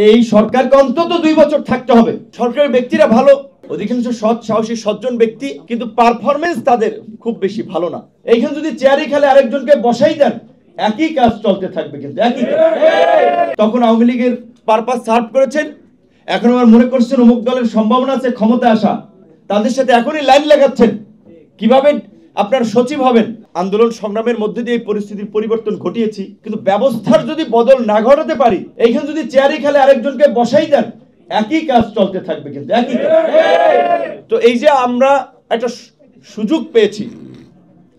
এই সরকারকে অন্তত 2 বছর থাকতে হবে। সরকারের ব্যক্তিরা ভালো, অধিকাংশ সৎ সাহসী সজ্জন ব্যক্তি, কিন্তু পারফরমেন্স তাদের খুব বেশি ভালো না। এইখানে যদি চেয়ারে খেলে আরেকজনকে বসাই দেন, একই কাজ চলতে থাকবে, কিন্তু একই কাজ। তখন আওয়ামী লীগের পারপাস সার্ভ করেছেন, এখন আবার মনে করছেন অমুক দলের সম্ভাবনা আছে ক্ষমতা আসা, তাদের সাথে এখনই লাইন লাগাচ্ছেন কিভাবে আপনার সচিব হবেন। আন্দোলন সংগ্রামের মধ্যে দিয়ে এই পরিস্থিতির পরিবর্তন ঘটিয়েছি, কিন্তু ব্যবস্থার যদি বদল না ঘটাতে পারি, এইখানে যদি চেয়ারে খেলে আরেকজনকে বসাই দেন, একই কাজ চলতে থাকবে, কিন্তু একই কাজ। তো এই যে আমরা একটা সুযোগ পেয়েছি,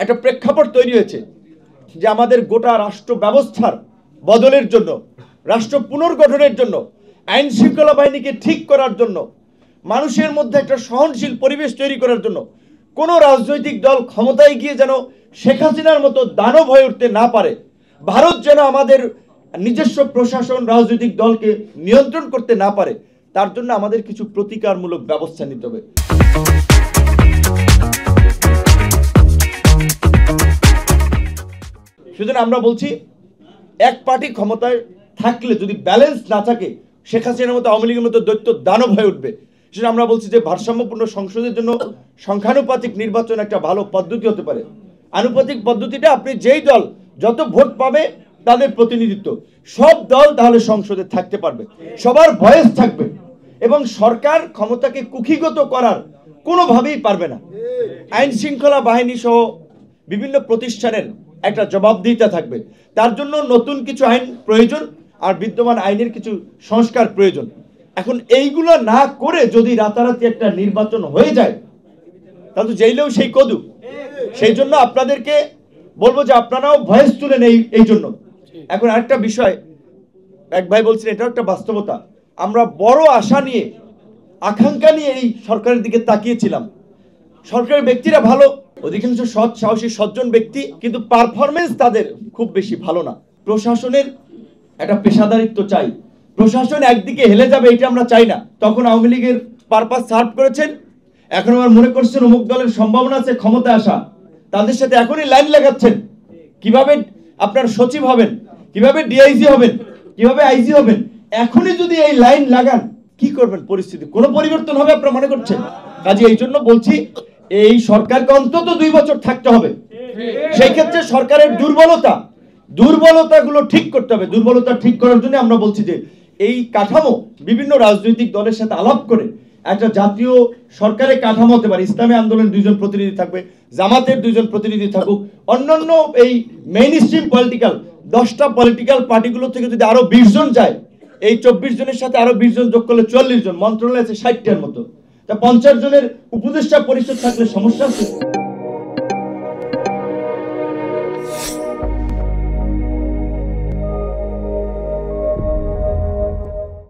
একটা প্রেক্ষাপট তৈরি হয়েছে যে আমাদের গোটা রাষ্ট্র ব্যবস্থার বদলের জন্য, রাষ্ট্র পুনর্গঠনের জন্য, আইন শৃঙ্খলা বাহিনীকে ঠিক করার জন্য, মানুষের মধ্যে একটা সহনশীল পরিবেশ তৈরি করার জন্য, কোনো রাজনৈতিক দল ক্ষমতায় গিয়ে যেন শেখ হাসিনার মতো দানব হয়ে উঠতে না পারে, ভারত যেন আমাদের নিজস্ব প্রশাসন রাজনৈতিক দলকে নিয়ন্ত্রণ করতে না পারে, তার জন্য আমাদের কিছু প্রতিকারমূলক ব্যবস্থা নিতে হবে। সুতরাং আমরা বলছি, এক পার্টি ক্ষমতায় থাকলে যদি ব্যালেন্স না থাকে, শেখ হাসিনার মতো আওয়ামী লীগের মতো দৈত্য দানব হয়ে উঠবে। সেটা আমরা বলছি যে ভারসাম্যপূর্ণ সংসদের জন্য সংখ্যানুপাতিক নির্বাচন একটা ভালো পদ্ধতি হতে পারে। আনুপাতিক পদ্ধতিটা আপনি যেই দল যত ভোট পাবে তাদের প্রতিনিধিত্ব, সব দল তাহলে সংসদে থাকতে পারবে, সবার ভয়েস থাকবে, এবং সরকার ক্ষমতাকে কুক্ষিগত করার কোনোভাবেই পারবে না। আইন শৃঙ্খলা বাহিনী সহ বিভিন্ন প্রতিষ্ঠানের একটা জবাবদিহিতা থাকবে। তার জন্য নতুন কিছু আইন প্রয়োজন, আর বিদ্যমান আইনের কিছু সংস্কার প্রয়োজন। এখন এইগুলো না করে যদি রাতারাতি একটা নির্বাচন হয়ে যায়, তাহলে জেলেও সেই কদু। সেই জন্য আপনাদেরকে বলবো যে আপনারাও ভয়েস তুলেন এই জন্য। এখন আরেকটা বিষয়, এক ভাই বলছেন, এটাও একটা বাস্তবতা। আমরা বড় আশা নিয়ে, আকাঙ্ক্ষা নিয়ে এই সরকারের দিকে তাকিয়েছিলাম। সরকারের ব্যক্তিরা ভালো, অধিকাংশ সৎ সাহসী সজ্জন ব্যক্তি, কিন্তু পারফরমেন্স তাদের খুব বেশি ভালো না। প্রশাসনের একটা পেশাদারিত্ব চাই, প্রশাসন একদিকে হেলে যাবে এটা আমরা চাই না। তখন আওয়ামী লীগের পারপাস সার্ভ করেছেন, এখন আবার মনে করছেন অমুক দলের সম্ভাবনা আছে ক্ষমতা আসা, তাদের সাথে এখনই লাইন লাগাচ্ছেন কিভাবে আপনার সচিব হবেন, কিভাবে ডিআইজি হবেন, কিভাবে আইজি হবেন। এখনই যদি এই লাইন লাগান, কি করবেন? পরিস্থিতি কোনো পরিবর্তন হবে আপনারা মনে করছেন? কাজে এই জন্য বলছি, এই সরকারকে অন্তত 2 বছর থাকতে হবে। সেই ক্ষেত্রে সরকারের দুর্বলতাগুলো ঠিক করতে হবে। দুর্বলতা ঠিক করার জন্য আমরা বলছি যে এই কাঠামো বিভিন্ন রাজনৈতিক দলের সাথে আলাপ করে একটা জাতীয় সরকারের কাঠামো হতে পারে। ইসলামী আন্দোলনের 2 জন প্রতিনিধি থাকবে, জামাতের 2 জন প্রতিনিধি থাকুক, অন্যান্য এই মেইন স্ট্রিম পলিটিক্যাল 10টা পলিটিক্যাল পার্টিগুলো থেকে যদি আরো 20 জন যায়, এই 24 জনের সাথে আরো 20 জন যোগ করলে 40 জন, মন্ত্রণালয় আছে 60টার মতো, তা 50 জনের উপদেষ্টা পরিষদ থাকলে সমস্যা আছে।